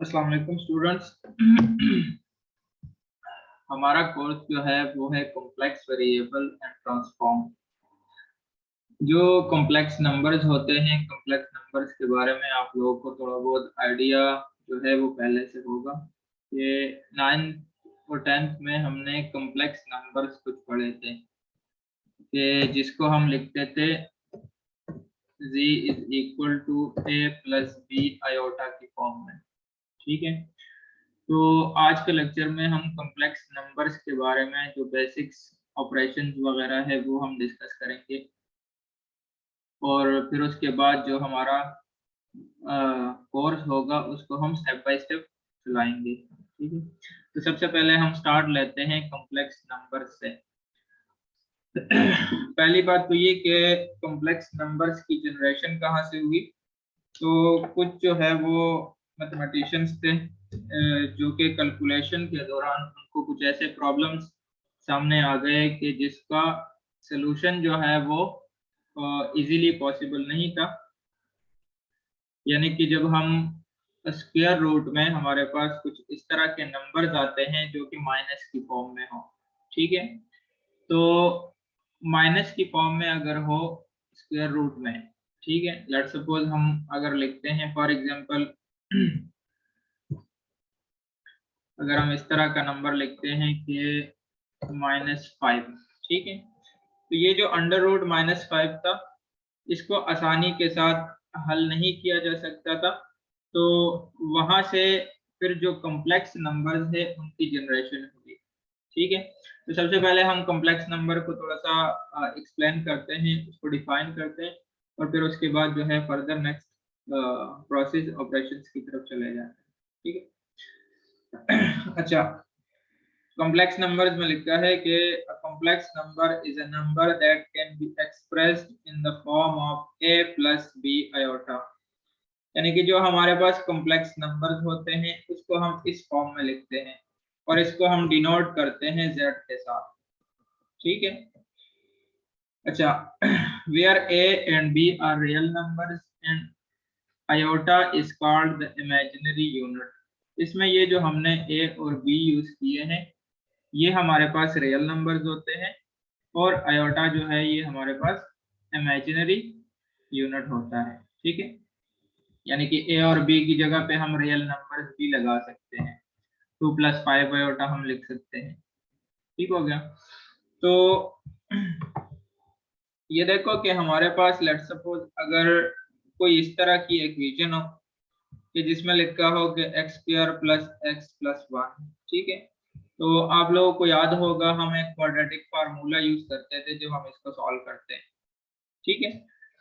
अस्सलाम वालेकुम स्टूडेंट्स। हमारा कोर्स जो है वो है कॉम्प्लेक्स वेरिएबल एंड ट्रांसफॉर्म। जो कॉम्प्लेक्स नंबर्स होते हैं, कॉम्प्लेक्स नंबर्स के बारे में आप लोगों को थोड़ा बहुत आइडिया जो है वो पहले से होगा। ये 9th और 10th में हमने कॉम्प्लेक्स नंबर्स कुछ पढ़े थे कि जिसको हम लिखते थे z is equal to a plus B iota की फॉर्म में। ठीक है, तो आज के लेक्चर में हम कॉम्प्लेक्स नंबर्स के बारे में जो बेसिक्स ऑपरेशंस वगैरह है वो हम डिस्कस करेंगे और फिर उसके बाद जो हमारा कोर्स होगा उसको हम स्टेप बाय स्टेप चलाएंगे। ठीक है, तो सबसे पहले हम स्टार्ट लेते हैं कॉम्प्लेक्स नंबर्स से। पहली बात तो ये कि कॉम्प्लेक्स नंबर्स की जनरेशन कहाँ से हुई। तो कुछ जो है वो मैथमेटिशियंस थे जो कि कैलकुलेशन के दौरान उनको कुछ ऐसे प्रॉब्लम्स सामने आ गए कि जिसका सलूशन जो है वो इजीली पॉसिबल नहीं था। यानी कि जब हम स्क्वायर रूट में हमारे पास कुछ इस तरह के नंबर्स आते हैं जो कि माइनस की फॉर्म में हो। ठीक है, तो माइनस की फॉर्म में अगर हो स्क्वायर रूट में, ठीक है, लेट्स सपोज हम अगर लिखते हैं फॉर एग्जांपल अगर हम इस तरह का नंबर लिखते हैं कि -5। ठीक है, तो ये जो अंडर रूट -5 था इसको आसानी के साथ हल नहीं किया जा सकता था, तो वहां से फिर जो कॉम्प्लेक्स नंबर्स है उनकी जनरेशन हुई। ठीक है, तो सबसे पहले हम कॉम्प्लेक्स नंबर को थोड़ा सा एक्सप्लेन करते हैं, उसको डिफाइन करते हैं और फिर उसके बाद जो है फर्दर नेक्स्ट प्रोसेस ऑपरेशंस की तरफ चले जाते हैं। ठीक है, अच्छा, कॉम्प्लेक्स नंबर्स में लिखा है कि a complex number is a number that can be expressed in the form of a plus b iota। यानी कि जो हमारे पास कॉम्प्लेक्स नंबर्स होते हैं उसको हम इस फॉर्म में लिखते हैं और इसको हम डिनोट करते हैं z के साथ। ठीक है, अच्छा, where a and b are real numbers and iota is called the imaginary unit। इसमें ये जो हमने a और b यूज किए हैं ये हमारे पास रियल नंबर्स होते हैं और आयोटा जो है ये हमारे पास इमेजिनरी यूनिट होता है। ठीक है, यानी कि ए और बी की जगह पे हम रियल नंबर्स भी लगा सकते हैं। 2 + 5 आयोटा हम लिख सकते हैं। ठीक हो गया, तो ये देखो कि हमारे पास लेट्स सपोज अगर कोई इस तरह की इक्वेशन हो कि जिसमें लिखा हो कि x² + x + 1। ठीक है, तो आप लोगों को याद होगा हम एक क्वाड्रेटिक फार्मूला यूज करते थे जब हम इसको सॉल्व करते हैं। ठीक है,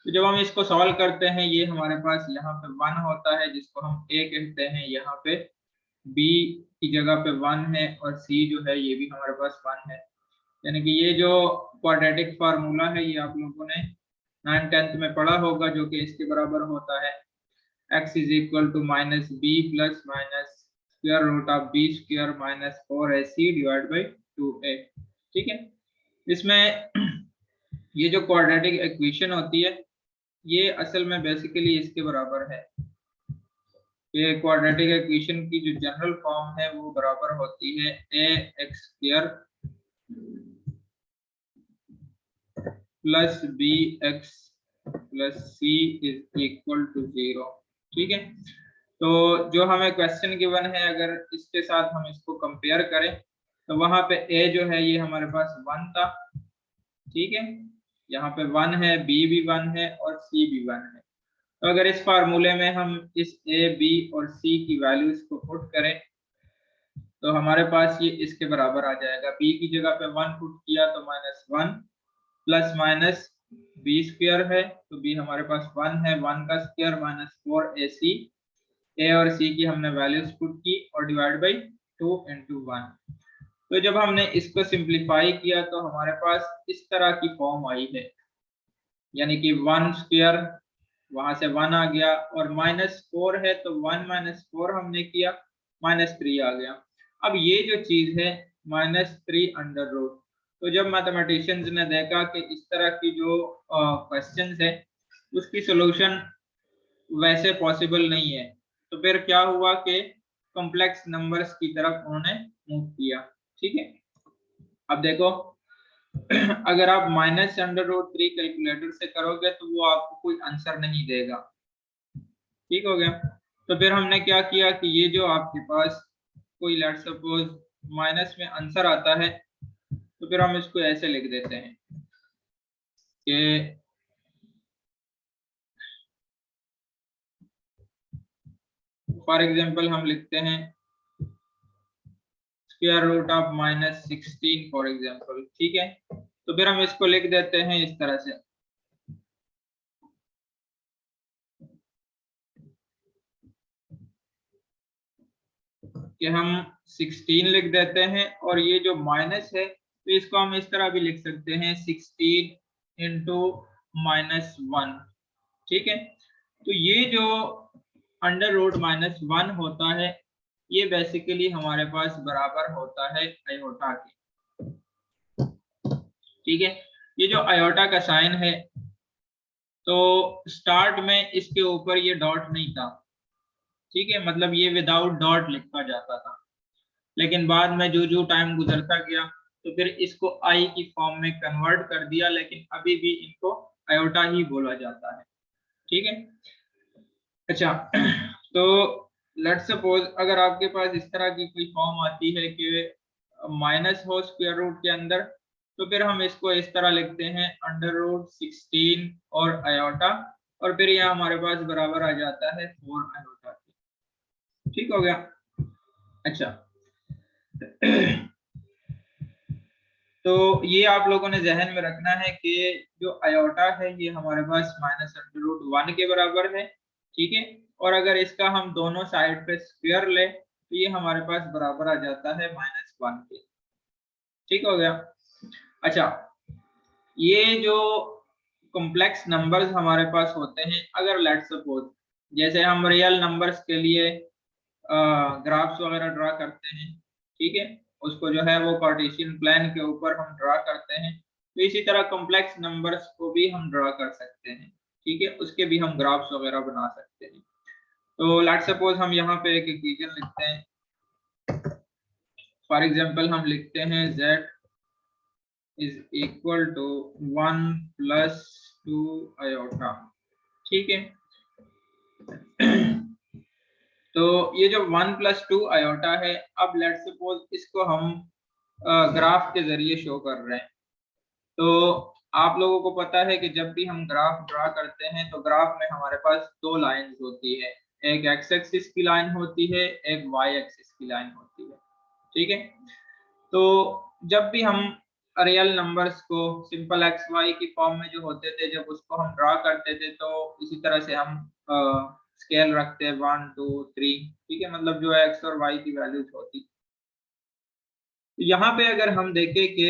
तो जब हम इसको सॉल्व करते हैं ये हमारे पास यहाँ पे 1 होता है जिसको हम a कहते हैं, यहाँ पे b की जगह पे 1 है और c जो है ये भी हमारे पास 1 है। यानी कि ये जो क्वाड्रेटिक फार्मूला है ये आप लोगों ने 9th-10th में पढ़ा होगा, जो कि इसके बराबर होता है x is equal to -b plus minus square root of b² minus 4ac divide by 2a। ठीक है, इसमें ये जो क्वाड्रेटिक इक्वेशन होती है ये असल में बेसिकली इसके बराबर है। ये क्वाड्रेटिक इक्वेशन की जो जनरल फॉर्म है वो बराबर होती है ax² plus bx plus c is equal to 0। ठीक है, तो जो हमें क्वेश्चन गिवन है अगर इसके साथ हम इसको कंपेयर करें तो वहां पे a जो है ये हमारे पास 1 था। ठीक है, यहाँ पे 1 है, b भी 1 है और c भी 1 है। तो अगर इस फार्मूले में हम इस a b और c की वैल्यूज को पुट करें तो हमारे पास ये इसके बराबर आ जाएगा। b की जगह पे 1 पुट किया तो -1 प्लस माइनस b² है तो b हमारे पास 1 है, 1 का स्क्वायर -4ac, a और c की हमने वैल्यूज पुट की और डिवाइड बाई 2 × 1। तो जब हमने इसको सिंप्लीफाई किया तो हमारे पास इस तरह की फॉर्म आई है, यानी कि 1² वहां से 1 आ गया और -4 है तो 1 - 4 हमने किया -3 आ गया। अब ये जो चीज है -3 अंडर रूट, तो जब मैथमेटिशियंस ने देखा कि इस तरह की जो क्वेश्चंस है उसकी सॉल्यूशन वैसे पॉसिबल नहीं है, तो फिर क्या हुआ कि कॉम्प्लेक्स नंबर्स की तरफ उन्होंने मूव किया। ठीक है, अब देखो अगर आप -√3 कैलकुलेटर से करोगे तो वो आपको कोई आंसर नहीं देगा। ठीक हो गया। तो फिर हमने क्या किया कि ये जो आपके पास कोई लेट्स सपोज माइनस में आंसर आता है तो फिर हम इसको ऐसे लिख देते हैं कि फॉर एग्जांपल हम लिखते हैं square root of -16 for example. ठीक है, तो फिर हम इसको लिख देते हैं इस तरह से कि हम 16 लिख देते हैं और ये जो माइनस है तो इसको हम इस तरह भी लिख सकते हैं 16 इंटू -1। ठीक है, तो ये जो √-1 होता है ये बेसिकली हमारे पास बराबर होता है आयोटा के। ठीक है, ये जो आयोटा का साइन है तो स्टार्ट में इसके ऊपर ये डॉट नहीं था। ठीक है, मतलब ये विदाउट डॉट लिखा जाता था, लेकिन बाद में जो जो टाइम गुजरता गया तो फिर इसको आई की फॉर्म में कन्वर्ट कर दिया, लेकिन अभी भी इनको आयोटा ही बोला जाता है। ठीक है, अच्छा तो लेट्स सपोज अगर आपके पास इस तरह की कोई फॉर्म आती है कि माइनस हो स्क्वायर रूट के अंदर तो फिर हम इसको इस तरह लिखते हैं √16 और आयोटा, और फिर यह हमारे पास बराबर आ जाता है 4 आयोटा। ठीक हो गया। अच्छा तो ये आप लोगों ने जहन में रखना है कि जो आयोटा है ये हमारे पास -√1 के बराबर है। ठीक है, और अगर इसका हम दोनों साइड पे स्क्वायर ले तो ये हमारे पास बराबर आ जाता है -1 के। ठीक हो गया। अच्छा, ये जो कॉम्प्लेक्स नंबर्स हमारे पास होते हैं, अगर लेट्स सपोज जैसे हम रियल नंबर्स के लिए ग्राफ्स वगैरह ड्रा करते हैं, ठीक है, उसको जो है वो कार्टेशियन प्लान के ऊपर हम ड्रा करते हैं, तो इसी तरह कॉम्प्लेक्स नंबर्स को भी हम ड्रा कर सकते हैं। ठीक है, उसके भी हम ग्राफ्स वगैरह बना सकते हैं। तो लेट्स सपोज हम यहाँ पे एक इक्वेशन लिखते हैं, फॉर एग्जांपल हम लिखते हैं z is equal to 1 + 2 iota. ठीक है तो ये जो 1 + 2 आयोटा है, अब लेट्स सपोज इसको हम ग्राफ के जरिए शो कर रहे हैं। तो आप लोगों को पता है कि जब भी हम ग्राफ ड्रा करते हैं तो ग्राफ में हमारे पास दो लाइंस होती है, एक एक्स एक्सिस की लाइन होती है, एक वाई एक्सिस की लाइन होती है। ठीक है, तो जब भी हम रियल नंबर्स को सिंपल एक्स वाई की फॉर्म में जो होते थे जब उसको हम ड्रा करते थे तो इसी तरह से हम स्केल रखते हैं 1 2 3। ठीक है, मतलब जो एक्स और वाई की वैल्यूज होती। तो यहाँ पे अगर हम देखें कि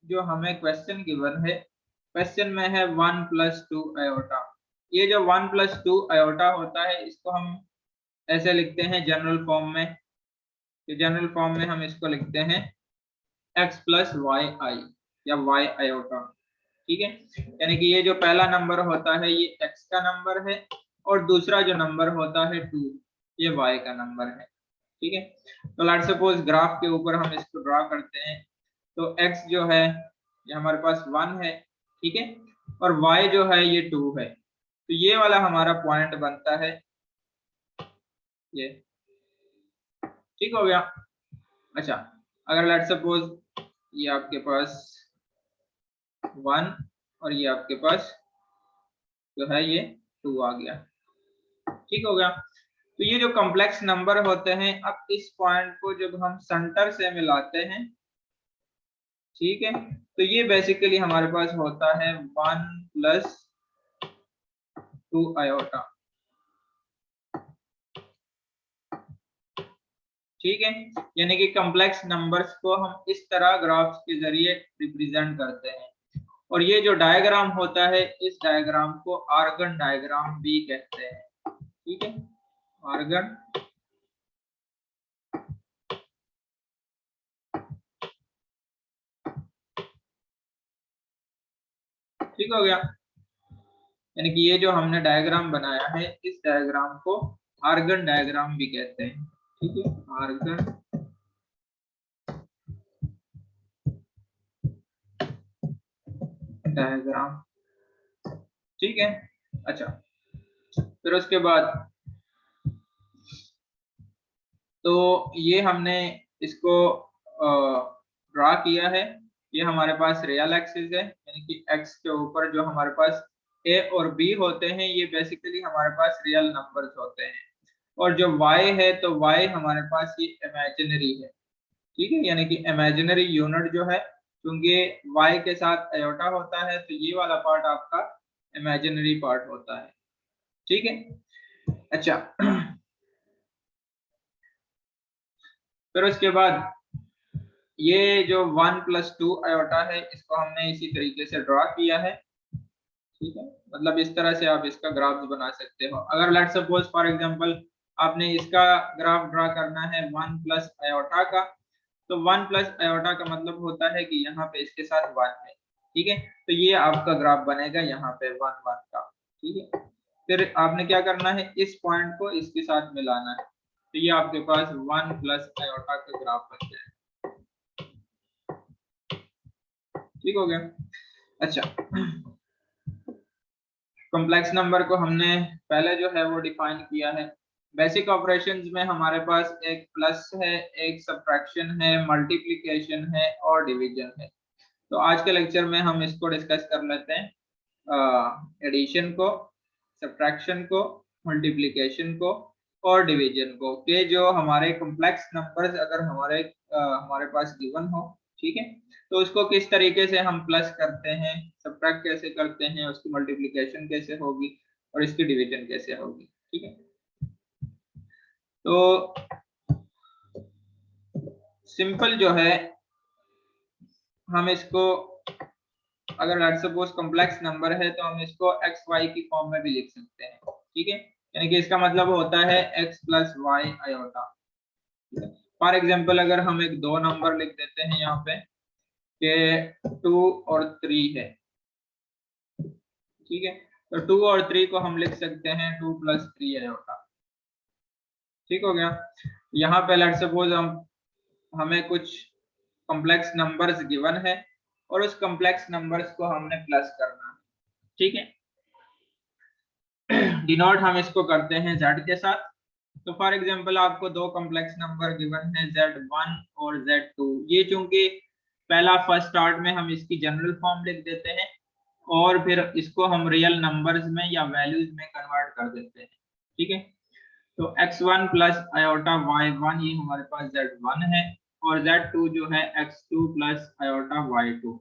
जो हमें क्वेश्चन गिवन है, क्वेश्चन में है 1 + 2 आयोटा। ये जो 1 + 2 आयोटा होता है इसको हम ऐसे लिखते हैं जनरल फॉर्म में, जनरल फॉर्म में हम इसको लिखते हैं x + yi या y आयोटा। ठीक है, यानी कि ये जो पहला नंबर होता है ये x का नंबर है और दूसरा जो नंबर होता है 2 ये y का नंबर है। ठीक है, तो लेट्स सपोज ग्राफ के ऊपर हम इसको ड्रा करते हैं, तो x जो है ये हमारे पास 1 है। ठीक है, और y जो है ये 2 है, तो ये वाला हमारा पॉइंट बनता है ये। ठीक हो गया। अच्छा, अगर लेट्स सपोज ये आपके पास 1 और ये आपके पास जो है ये 2 आ गया। ठीक हो गया। तो ये जो कॉम्प्लेक्स नंबर होते हैं, अब इस पॉइंट को जब हम सेंटर से मिलाते हैं, ठीक है, तो ये बेसिकली हमारे पास होता है 1 + 2 आयोटा। ठीक है, यानी कि कॉम्प्लेक्स नंबर्स को हम इस तरह ग्राफ्स के जरिए रिप्रेजेंट करते हैं, और ये जो डायग्राम होता है इस डायग्राम को आर्गन डायग्राम भी कहते हैं। ठीक है, आर्गन ठीक हो गया, यानी कि ये जो हमने डायग्राम बनाया है इस डायग्राम को आर्गन डायग्राम भी कहते हैं। ठीक है, आर्गन डायग्राम, ठीक है। अच्छा, फिर उसके बाद तो ये हमने इसको ड्रा किया है। ये हमारे पास रियल एक्सिस है, यानी कि एक्स के ऊपर जो हमारे पास ए और बी होते हैं ये बेसिकली हमारे पास रियल नंबर्स होते हैं, और जो वाई है तो वाई हमारे पास ये इमेजिनरी है, ठीक है, यानी कि इमेजिनरी यूनिट जो है, क्योंकि वाई के साथ आयोटा होता है तो ये वाला पार्ट आपका इमेजिनरी पार्ट होता है, ठीक है। अच्छा, फिर उसके बाद ये जो 1+2 आयोटा है इसको हमने इसी तरीके से ड्रा किया है, ठीक है। मतलब इस तरह से आप इसका ग्राफ बना सकते हो। अगर लेट सपोज फॉर एग्जांपल आपने इसका ग्राफ ड्रा करना है 1+ आयोटा का, तो 1+ आयोटा का मतलब होता है कि यहाँ पे इसके साथ 1 है, ठीक है। तो ये आपका ग्राफ बनेगा यहाँ पे 1 1 का, ठीक है। फिर आपने क्या करना है, इस पॉइंट को इसके साथ मिलाना है, तो ये आपके पास 1+ आयोटा का ग्राफ बन जाएगा, ठीक हो गया। अच्छा, कॉम्प्लेक्स नंबर को हमने पहले जो है वो डिफाइन किया है। बेसिक ऑपरेशंस में हमारे पास एक प्लस है, एक सब्ट्रैक्शन है, मल्टीप्लिकेशन है और डिवीजन है। तो आज के लेक्चर में हम इसको डिस्कस कर लेते हैं, एडिशन को, सब्ट्रैक्शन को, मल्टीप्लिकेशन को और डिवीजन को, कि जो हमारे कॉम्प्लेक्स नंबर्स अगर हमारे पास गिवन हो, ठीक है, तो उसको किस तरीके से हम प्लस करते हैं, सब्ट्रैक्ट कैसे करते हैं, उसकी मल्टीप्लिकेशन कैसे होगी और इसकी डिवीजन कैसे होगी, ठीक है। तो सिंपल जो है, हम इसको अगर लेट्स सपोज कॉम्प्लेक्स नंबर है तो हम इसको एक्स वाई की फॉर्म में भी लिख सकते हैं, ठीक है, यानी कि इसका मतलब होता है X plus Y iota. For example अगर हम एक दो नंबर लिख देते हैं यहाँ पे कि 2 और 3 है, ठीक है, तो 2 और 3 को हम लिख सकते हैं 2 + 3 आयोटा, ठीक हो गया। यहाँ पे लेट्स सपोज हमें कुछ कॉम्प्लेक्स नंबर्स गिवन है और उस कॉम्प्लेक्स नंबर्स को हमने प्लस करना है, ठीक है। डिनोट हम इसको करते हैं z के साथ। तो फॉर एग्जांपल आपको दो कॉम्प्लेक्स नंबर गिवन है z1 और z2। ये चूंकि पहला फर्स्ट स्टार्ट में हम इसकी जनरल फॉर्म लिख देते हैं और फिर इसको हम रियल नंबर्स में या वैल्यूज में कन्वर्ट कर देते हैं, ठीक है। तो x1 प्लस आयोटा y1 ये हमारे पास z1 है, और z2 जो है x2 प्लस आयोटा y2।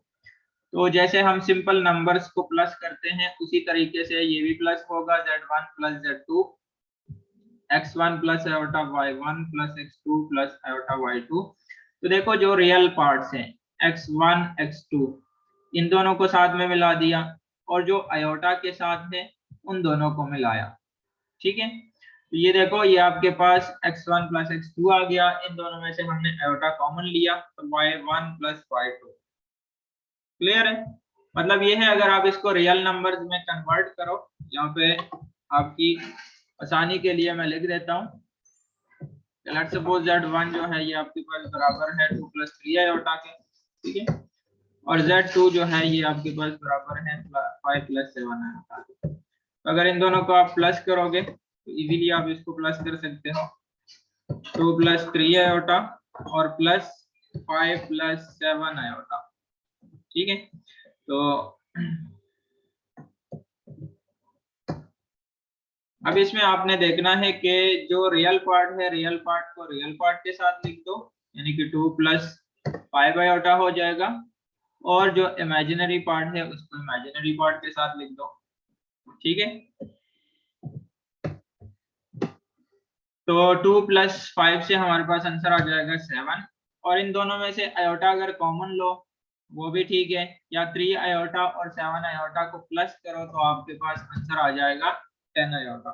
तो जैसे हम सिंपल नंबर्स को प्लस करते हैं उसी तरीके से ये भी प्लस होगा, z1 plus z2, x1 plus iota y1 plus x2 plus iota y2। तो देखो जो रियल पार्ट्स हैं x1 x2 इन दोनों को साथ में मिला दिया, और जो आयोटा के साथ है उन दोनों को मिलाया, ठीक है। तो ये देखो ये आपके पास x1 प्लस x2 आ गया, इन दोनों में से हमने आयोटा कॉमन लिया तो y1 प्लस y2। क्लियर है, मतलब ये है अगर आप इसको रियल नंबर्स में कन्वर्ट करो, यहाँ पे आपकी आसानी के लिए मैं लिख देता हूँ, लेट्स सपोज z1 जो है ये आपके पास बराबर है 2 + 3 आयोटा के, ठीक है, और z2 जो है ये आपके पास बराबर है 5 + 7 आयोटा के। तो अगर इन दोनों को आप प्लस करोगे तो इजीली आप इसको प्लस कर सकते हो, 2 + 3 आयोटा और प्लस 5 + 7 आयोटा, ठीक है। तो अब इसमें आपने देखना है कि जो रियल पार्ट है रियल पार्ट को रियल पार्ट के साथ लिख दो, यानी कि 2 + 5 आयोटा हो जाएगा, और जो इमेजिनरी पार्ट है उसको इमेजिनरी पार्ट के साथ लिख दो, ठीक है। तो 2 + 5 से हमारे पास आंसर आ जाएगा 7, और इन दोनों में से आयोटा अगर कॉमन लो वो भी ठीक है, या 3 आयोटा और 7 आयोटा को प्लस करो तो आपके पास आंसर आ जाएगा 10 आयोटा,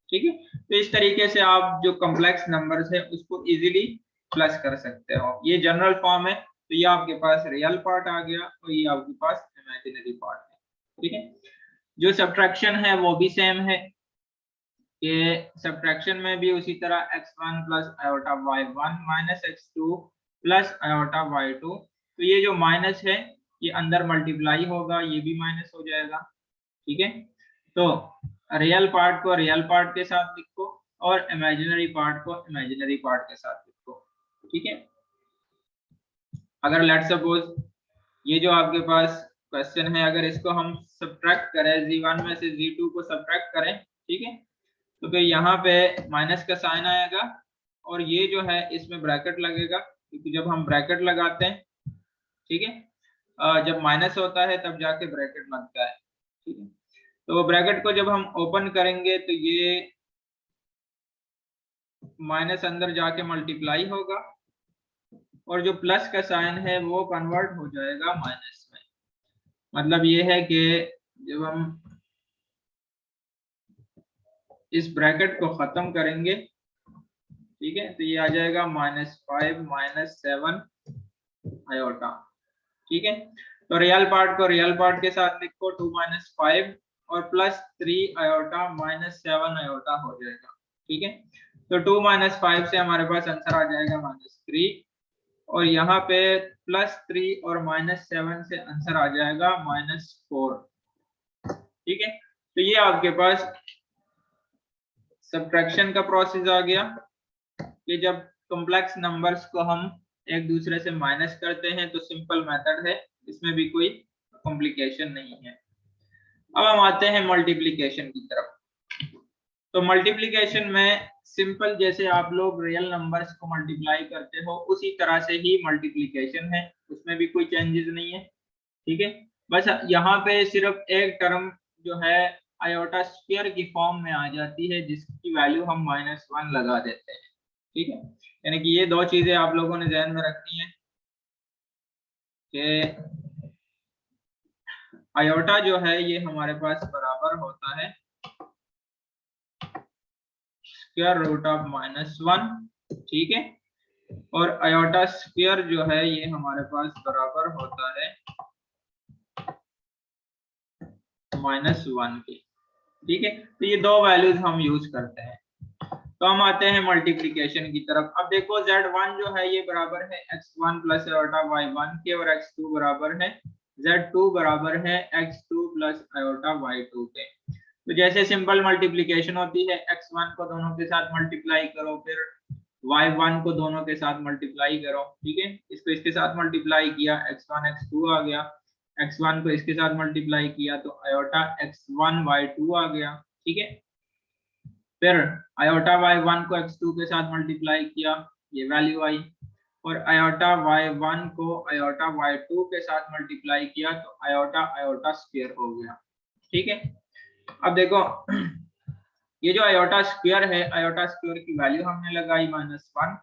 ठीक है। तो इस तरीके से आप जो कॉम्प्लेक्स नंबर्स है उसको इजीली प्लस कर सकते हो। ये जनरल फॉर्म है, तो ये आपके पास रियल पार्ट आ गया और ये आपके पास इमेजिनरी पार्ट है, ठीक है। जो सब्ट्रैक्शन है वो भी सेम है, कि सब्ट्रैक्शन में भी उसी तरह x1 plus iota y1 minus x2 plus iota y2, तो ये जो माइनस है ये अंदर मल्टीप्लाई होगा, ये भी माइनस हो जाएगा। ठीक है, तो रियल पार्ट को रियल पार्ट के साथ लिखो और इमेजिनरी पार्ट को इमेजिनरी पार्ट के साथ लिखो। ठीक है, अगर लेट्स सपोज ये जो आपके पास क्वेश्चन है, अगर इसको हम सब्ट्रैक्ट करें, z1 में से z2 को सब्ट्रैक्ट करें, ठीक है, तो फिर यहाँ पे माइनस का साइन आएगा और ये जो है इसमें ब्रैकेट लगेगा, क्योंकि जब हम ब्रैकेट लगाते हैं, ठीक है, जब माइनस होता है तब जाके ब्रैकेट लगता है। ठीक है, तो ब्रैकेट को जब हम ओपन करेंगे तो ये माइनस अंदर जाके मल्टीप्लाई होगा और जो प्लस का साइन है वो कन्वर्ट हो जाएगा माइनस में। मतलब ये है कि जब हम इस ब्रैकेट को खत्म करेंगे, ठीक है, तो ये आ जाएगा -5 -7 आयोटा। ठीक है, तो रियल पार्ट को रियल पार्ट के साथ लिखो, 2 - 5 और +3 आयोटा -7 आयोटा हो जाएगा। ठीक है, तो 2 - 5 से हमारे पास आंसर आ जाएगा -3 और यहाँ पे +3 और -7 से आंसर आ जाएगा -4। ठीक है, तो ये आपके पास सब्ट्रैक्शन का प्रोसेस आ गया कि जब कॉम्प्लेक्स नंबर्स को हम एक दूसरे से माइनस करते हैं तो सिंपल मेथड है, इसमें भी कोई कॉम्प्लिकेशन नहीं है। अब हम आते हैं मल्टीप्लिकेशन की तरफ। तो मल्टीप्लिकेशन में सिंपल जैसे आप लोग रियल नंबर्स को मल्टीप्लाई करते हो उसी तरह से ही मल्टीप्लिकेशन है, उसमें भी कोई चेंजेस नहीं है। ठीक है, बस यहाँ पे सिर्फ एक टर्म जो है आयोटा स्क्वायर की फॉर्म में आ जाती है जिसकी वैल्यू हम -1 लगा देते हैं। ठीक है, यानी कि ये दो चीजें आप लोगों ने ध्यान में रखनी है कि आयोटा जो है ये हमारे पास बराबर होता है स्क्वायर रूट ऑफ -1। ठीक है, और आयोटा स्क्वायर जो है ये हमारे पास बराबर होता है -1 के। ठीक है, तो ये दो वैल्यूज हम यूज करते हैं। तो हम आते हैं मल्टीप्लिकेशन की तरफ। अब देखो z1 जो है ये बराबर है x1 प्लस आयोटा y1 के और x2 बराबर है z2 बराबर है x2 प्लस आयोटा y2 के। तो जैसे सिंपल मल्टीप्लिकेशन होती है, x1 को दोनों के साथ मल्टीप्लाई करो, फिर y1 को दोनों के साथ मल्टीप्लाई करो। ठीक है, इसको इसके साथ मल्टीप्लाई किया, x1 x2 आ गया, x1 को इसके साथ मल्टीप्लाई किया तो आयोटा x1 y2 आ गया। ठीक है, फिर आयोटा y1 को x2 के साथ मल्टीप्लाई किया, ये वैल्यू आई, और आयोटा y1 को आयोटा y2 के साथ मल्टीप्लाई किया तो आयोटा आयोटा स्क्वायर हो गया। ठीक है, अब देखो ये जो आयोटा स्क्वायर है, आयोटा स्क्वायर की वैल्यू हमने लगाई -1,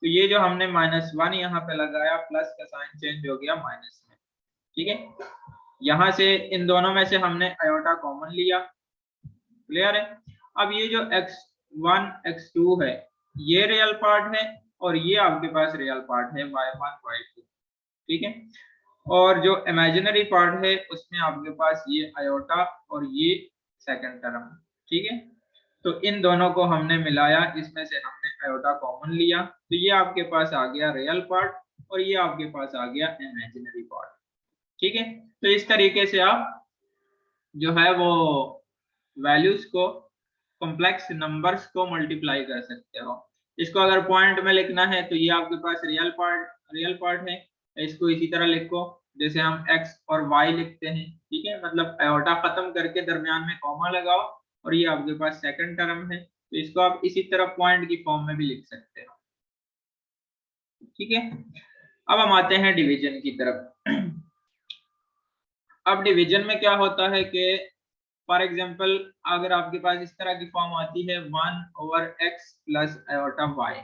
तो ये जो हमने -1 यहाँ पे लगाया, प्लस का साइन चेंज हो गया माइनस में। ठीक है, यहाँ से इन दोनों में से हमने आयोटा कॉमन लिया। क्लियर है, अब ये जो x1 x2 है ये रियल पार्ट है और ये आपके पास रियल पार्ट है y1 y2। ठीक है, और जो इमेजिनरी पार्ट है उसमें आपके पास ये आयोटा और ये सेकंड टर्म। ठीक है, तो इन दोनों को हमने मिलाया, इसमें से हमने आयोटा कॉमन लिया, तो ये आपके पास आ गया रियल पार्ट और ये आपके पास आ गया इमेजिनरी पार्ट। ठीक है, तो इस तरीके से आप जो है वो वैल्यूज को, कॉम्प्लेक्स नंबर्स को मल्टीप्लाई कर सकते हो। इसको अगर पॉइंट में लिखना है तो ये आपके पास रियल पार्ट है, इसको इसी तरह लिखो जैसे हम x और y लिखते हैं। ठीक है, मतलब आयोटा खत्म करके दरमियान में कॉमा लगाओ और ये आपके पास सेकंड टर्म है, तो इसको आप इसी तरह पॉइंट की फॉर्म में भी लिख सकते हो। ठीक है, अब हम आते हैं डिवीजन की तरफ। अब डिवीजन में क्या होता है कि फॉर एग्जाम्पल अगर आपके पास इस तरह की फॉर्म आती है 1/x प्लस आयोटा y।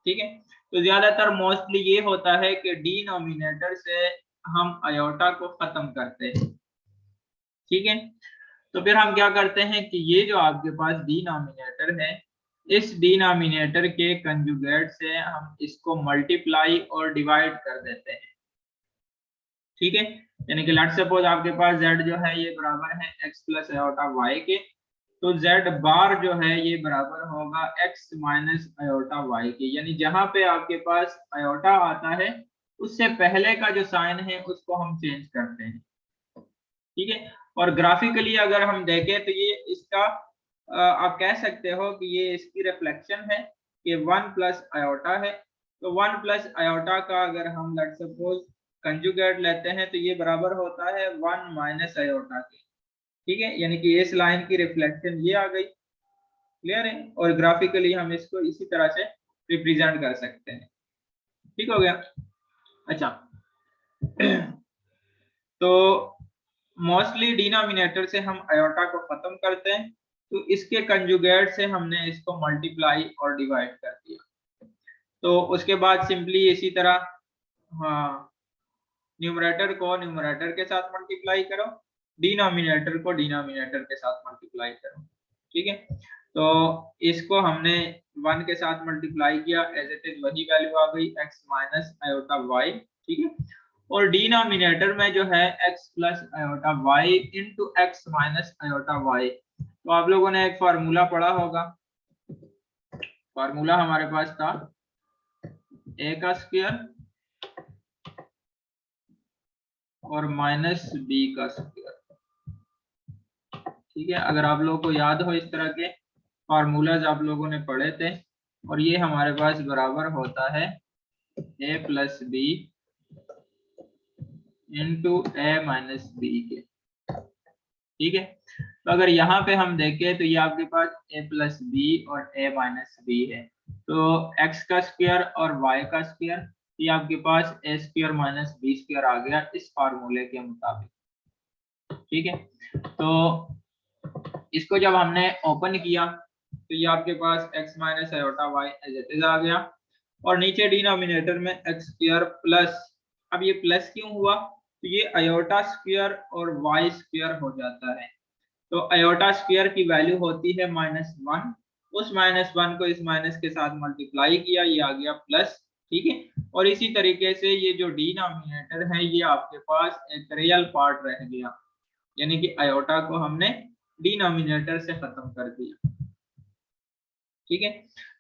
ठीक है, तो ज्यादातर मोस्टली ये होता है कि डिनोमिनेटर से हम आयोटा को खत्म करते हैं। ठीक है, तो फिर हम क्या करते हैं कि ये जो आपके पास डिनोमिनेटर है, इस डिनोमिनेटर के कंजुगेट से हम इसको मल्टीप्लाई और डिवाइड कर देते हैं। ठीक है, यानी कि लेट्स सपोज आपके पास z जो है ये बराबर है x प्लस आयोटा y के, तो z बार जो है ये बराबर होगा x माइनस आयोटा y के, यानी जहां पे आपके पास आयोटा आता है उससे पहले का जो साइन है उसको हम चेंज करते हैं, ठीक है। और ग्राफिकली अगर हम देखें तो ये इसका आप कह सकते हो कि ये इसकी रिफ्लेक्शन है कि 1 प्लस आयोटा है। तो 1 प्लस आयोटा का अगर हम लेट सपोज कंजुगेट लेते हैं तो ये बराबर होता है 1 माइनस आयोटा के, ठीक है। यानी कि इस लाइन की रिफ्लेक्शन ये आ गई, क्लियर है। और ग्राफिकली हम इसको इसी तरह से रिप्रेजेंट कर सकते हैं, ठीक हो गया। अच्छा तो मोस्टली डिनोमिनेटर से हम आयोटा को खत्म करते हैं, तो इसके कंजुगेट से हमने इसको मल्टीप्लाई और डिवाइड कर दिया। तो उसके बाद सिंपली इसी तरह हाँ, न्यूमरेटर को न्यूमरेटर के साथ मल्टीप्लाई करो, डिनोमिनेटर को डिनोमिनेटर के साथ मल्टीप्लाई करो, ठीक है। तो इसको हमने 1 के साथ मल्टीप्लाई किया, एज इट इज वही वैल्यू आ गई x माइनस आयोटा y, ठीक है। और डिनोमिनेटर में जो है x plus iota y into x minus iota y, तो आप लोगों ने एक फार्मूला पढ़ा होगा, फार्मूला हमारे पास था a का स्क्वायर और माइनस b का स्क्वायर, ठीक है। अगर आप लोगों को याद हो इस तरह के फार्मूलाज आप लोगों ने पढ़े थे, और ये हमारे पास बराबर होता है a plus B into A minus B के, ठीक है। तो अगर यहाँ पे हम देखें तो ये आपके पास a प्लस बी और a माइनस बी है, तो x का स्क्वायर और y का स्क्वायर, ये आपके पास a square minus B square आ गया इस फार्मूले के मुताबिक, ठीक है। तो इसको जब हमने ओपन किया तो ये आपके पास x minus iota y as it is आ गया, और नीचे डिनोमिनेटर में x स्क्वायर प्लस, अब ये प्लस क्यों हुआ, तो ये आयोटा स्क्वायर और y स्क्वायर हो जाता है। तो आयोटा स्क्वायर की वैल्यू होती है -1, उस -1 को इस माइनस के साथ मल्टीप्लाई किया, ये आ गया प्लस, ठीक है। और इसी तरीके से ये जो डिनोमिनेटर है ये आपके पास एक रियल पार्ट रह गया, यानी कि आयोटा को हमने डिनोमिनेटर से खत्म कर दिया, ठीक है।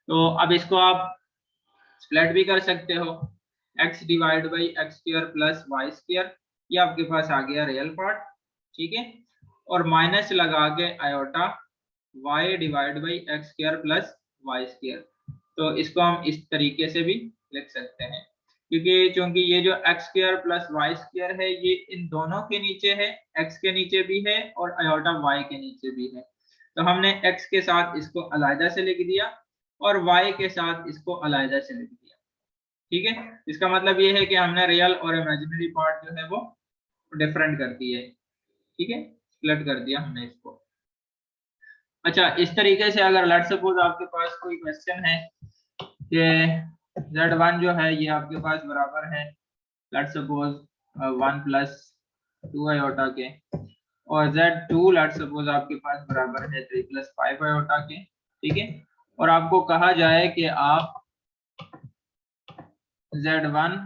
तो अब इसको आप स्प्लिट भी कर सकते हो, x divide by X square plus Y square, ये आपके पास आ गया रियल पार्ट, ठीक है। और माइनस लगा के iota y divide by X square plus Y square, तो इसको हम इस तरीके से भी लिख सकते हैं, क्योंकि चूंकि ये जो X square plus Y square है ये इन दोनों के नीचे है, x के नीचे भी है और आयोटा y के नीचे भी है, तो हमने x के साथ इसको अलग से लिख दिया और y के साथ इसको अलग से लिख दिया, ठीक है। इसका मतलब ये है कि हमने रियल और इमेजिनरी पार्ट जो है वो डिफरेंट कर दिए, ठीक है, स्प्लिट कर दिया हमने इसको। अच्छा, इस तरीके से अगर लेट सपोज आपके पास कोई क्वेश्चन है कि z1 जो है ये आपके पास बराबर है लेट सपोज 1 प्लस 2 आयोटा के, और z2 लेट सपोज आपके पास बराबर है 3 प्लस 5 आयोटा के, ठीक है। और आपको कहा जाए कि आप z1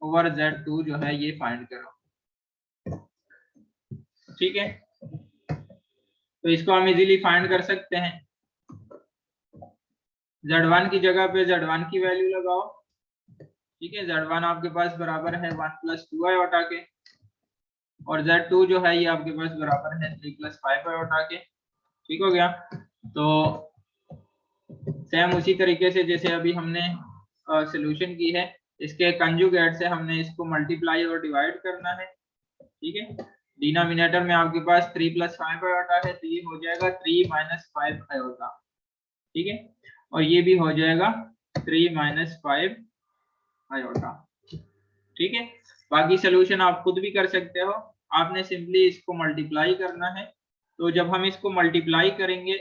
ओवर z2 जो है ये फाइंड करो, ठीक है। तो इसको हम इजीली फाइंड कर सकते हैं, z1 की जगह पे z1 की वैल्यू लगाओ, ठीक है। z1 आपके पास बराबर है 1 प्लस 2 आयोटा के, और z2 जो है ये आपके पास बराबर है 3 प्लस 5 आयोटा के, ठीक हो गया। तो सेम उसी तरीके से जैसे अभी हमने सॉल्यूशन की है, इसके कंजुगेट से हमने इसको मल्टीप्लाई और डिवाइड करना है, ठीक है। डिनोमिनेटर में आपके पास 3 प्लस 5 आयोटा है, तो ये हो जाएगा 3 माइनस 5 आयोटा, ठीक है। और ये भी हो जाएगा 3 माइनस 5 आयोटा, ठीक है। बाकी सोल्यूशन आप खुद भी कर सकते हो, आपने सिंपली इसको मल्टीप्लाई करना है। तो जब हम इसको मल्टीप्लाई करेंगे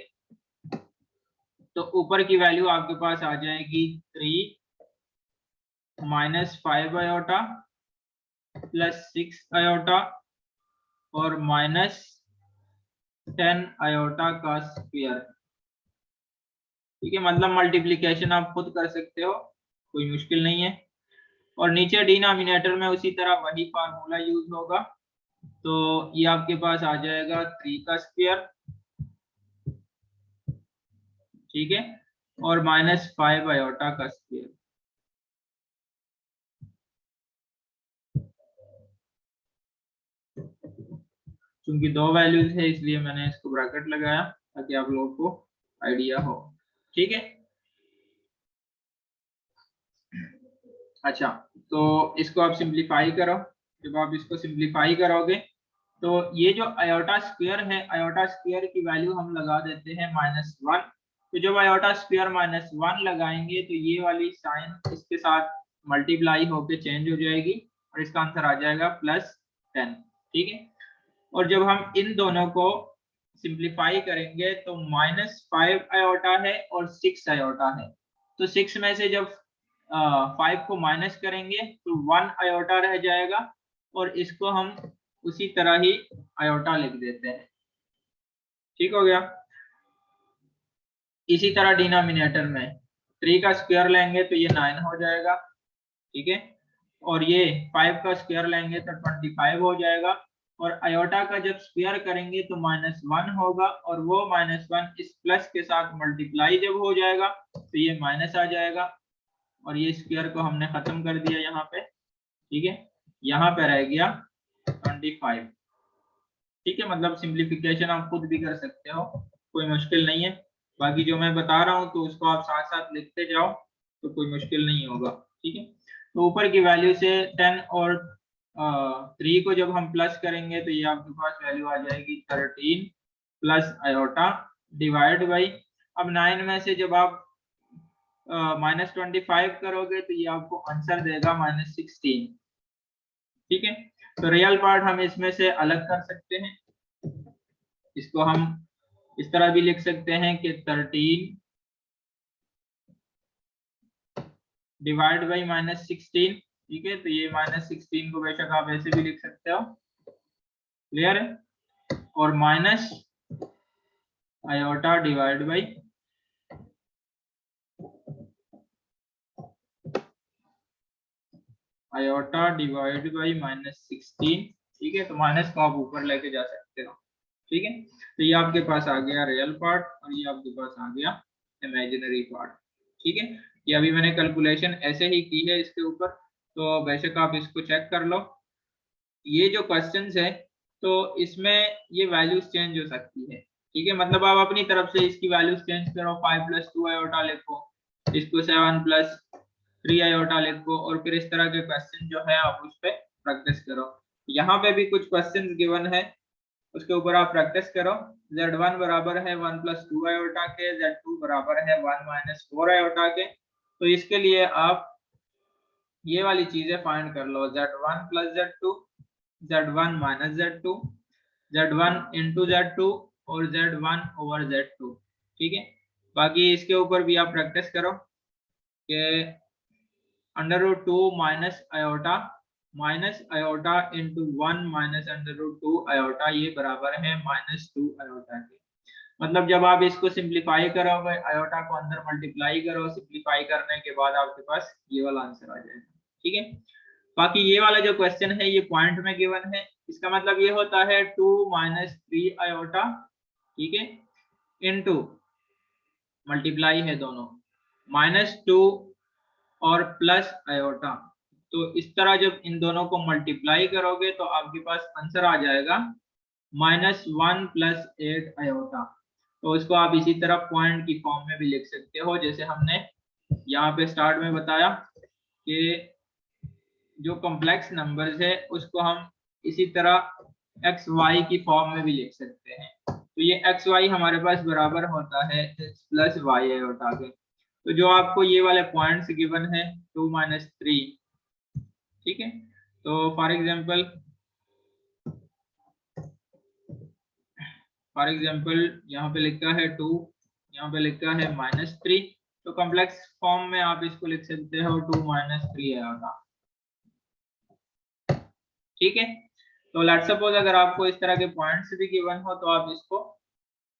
तो ऊपर की वैल्यू आपके पास आ जाएगी 3 माइनस 5 आयोटा प्लस 6 आयोटा और माइनस 10 आयोटा का स्क्वायर, ठीक है। मतलब मल्टीप्लिकेशन आप खुद कर सकते हो, कोई मुश्किल नहीं है। और नीचे डिनोमिनेटर में उसी तरह वही फार्मूला यूज होगा, तो ये आपके पास आ जाएगा 3 का स्क्वायर ठीक है, और -5 आयोटा का स्क्वायर। क्योंकि दो वैल्यूज है इसलिए मैंने इसको ब्रैकेट लगाया ताकि आप लोगों को आइडिया हो। ठीक है, अच्छा, तो इसको आप सिंप्लीफाई करो। जब आप इसको सिंप्लीफाई करोगे तो ये जो आयोटा स्क्वायर है, आयोटा स्क्वायर की वैल्यू हम लगा देते हैं -1। तो जब आयोटा स्क्वायर -1 लगाएंगे तो ये वाली साइन इसके साथ मल्टीप्लाई होके चेंज हो जाएगी और इसका आंसर आ जाएगा +10। ठीक है, और जब हम इन दोनों को सिंप्लीफाई करेंगे तो -5 आयोटा है और 6 आयोटा है। तो 6 में से जब 5 को माइनस करेंगे तो 1 आयोटा रह जाएगा और इसको हम उसी तरह ही आयोटा लिख देते हैं। ठीक हो गया। इसी तरह डिनोमिनेटर में 3 का स्क्वायर लेंगे तो ये 9 हो जाएगा। ठीक है, और ये 5 का स्क्वायर लेंगे तो 25 हो जाएगा, और आयोटा का जब स्क्वायर करेंगे तो -1 होगा, और वो -1 इस प्लस के साथ मल्टीप्लाई जब हो जाएगा तो ये माइनस आ जाएगा, और ये स्क्वायर को हमने खत्म कर दिया यहाँ पे। ठीक है, यहाँ पे रह गया 25। ठीक है, मतलब सिंप्लीफिकेशन आप खुद भी कर सकते हो, कोई मुश्किल नहीं है। बाकी जो मैं बता रहा हूँ तो उसको आप साथ साथ लिखते जाओ तो कोई मुश्किल नहीं होगा। ठीक है, तो ऊपर की वैल्यू से 10 और 3 को जब हम प्लस करेंगे तो ये आपके पास वैल्यू आ जाएगी 13 प्लस आयोटा डिवाइड बाई, अब 9 में से जब आप -25 करोगे तो ये आपको आंसर देगा -16। ठीक है, तो रियल पार्ट हम इसमें से अलग कर सकते हैं। इसको हम इस तरह भी लिख सकते हैं कि 13 डिवाइड बाई -16। ठीक है, तो ये -16 को बेशक आप ऐसे भी लिख सकते हो, क्लियर है, और माइनस आयोटा डिवाइड बाई -16। ठीक है, तो माइनस को आप ऊपर लेके जा सकते हो। ठीक है, तो ये आपके पास आ गया रियल पार्ट और ये आपके पास आ गया इमेजिनरी पार्ट। ठीक है, ये अभी मैंने कैलकुलेशन ऐसे ही की है इसके ऊपर, तो बेशक आप इसको चेक कर लो। ये जो क्वेश्चंस है तो इसमें ये वैल्यूज चेंज हो सकती है। ठीक है, मतलब आप अपनी तरफ से इसकी वैल्यूज चेंज करो, 5 + 2 आयोटा लिखो, इसको 7 + 3 आयोटा लिखो, और फिर इस तरह के क्वेश्चन जो है आप उस पर प्रैक्टिस करो। यहाँ पे भी कुछ क्वेश्चन गिवन है, उसके ऊपर आप प्रैक्टिस करो। Z1 बराबर है 1 + 2 आयोटा के, Z2 बराबर है 1 - 4 आयोटा के। तो इसके लिए आप ये वाली चीजें फाइंड कर लो, Z1 + Z2, Z1 - Z2, Z1 × Z2 और Z1/Z2। ठीक है, बाकी इसके ऊपर भी आप प्रैक्टिस करो कि √2 माइनस आयोटा × 1 - √2 आयोटा ये बराबर है -2 आयोटा के। मतलब जब आप इसको सिंप्लीफाई करोगे, आयोटा को अंदर मल्टीप्लाई करो, सिंप्लीफाई करने के बाद आपके पास ये वाला आंसर आ जाएगा। ठीक है, बाकी ये वाला जो क्वेश्चन है ये पॉइंट में गिवन है, इसका मतलब ये होता है 2 - 3 आयोटा, ठीक है, इनटू मल्टीप्लाई है दोनों -2 और प्लस आयोटा। तो इस तरह जब इन दोनों को मल्टीप्लाई करोगे तो आपके पास आंसर आ जाएगा -1 + 8 आयोटा। तो इसको आप इसी तरह पॉइंट की फॉर्म में भी लिख सकते हो, जैसे हमने यहाँ पे स्टार्ट में बताया कि जो कॉम्प्लेक्स नंबर्स है उसको हम इसी तरह एक्स वाई की फॉर्म में भी लिख सकते हैं। तो ये एक्स वाई हमारे पास बराबर होता है x + y आयोटा के। तो जो आपको ये वाले पॉइंट्स गिवन है 2 - 3, ठीक है, तो फॉर एग्जांपल यहाँ पे लिखा है 2, यहाँ पे लिखा है -3, तो कॉम्प्लेक्स फॉर्म में आप इसको लिख सकते हो 2 - 3 आयोटा। ठीक है, तो लेट्स सपोज अगर आपको इस तरह के पॉइंट्स भी गिवन हो तो आप इसको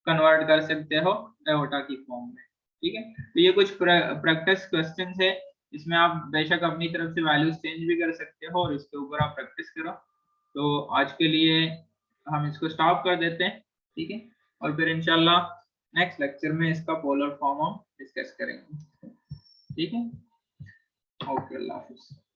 कन्वर्ट कर सकते हो आयोटा की फॉर्म में। ठीक है, तो ये कुछ प्रैक्टिस क्वेश्चंस है, इसमें आप बेशक अपनी तरफ से वैल्यूज चेंज भी कर सकते हो और इसके ऊपर आप प्रैक्टिस करो। तो आज के लिए हम इसको स्टॉप कर देते हैं। ठीक है, और फिर इंशाल्लाह नेक्स्ट लेक्चर में इसका पोलर फॉर्म हम डिस्कस करेंगे। ठीक है, ओके, अल्लाह हाफिज़।